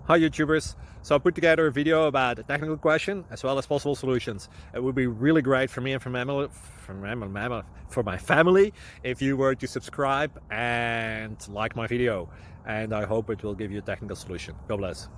Hi YouTubers! So I put together a video about a technical question as well as possible solutions. It would be really great for me and for my family if you were to subscribe and like my video, and I hope it will give you a technical solution. God bless.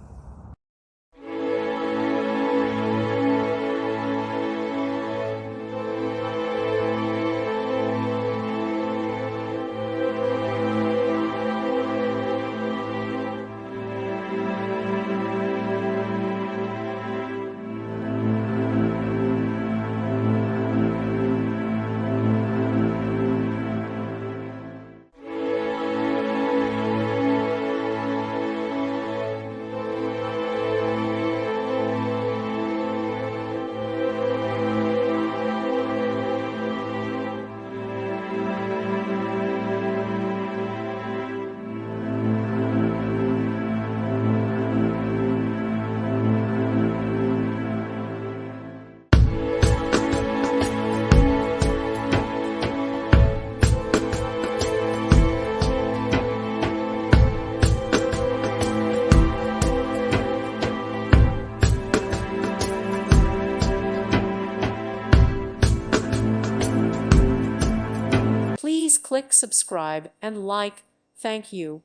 Please click subscribe and like. Thank you.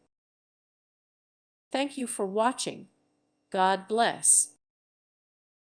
Thank you for watching. God bless.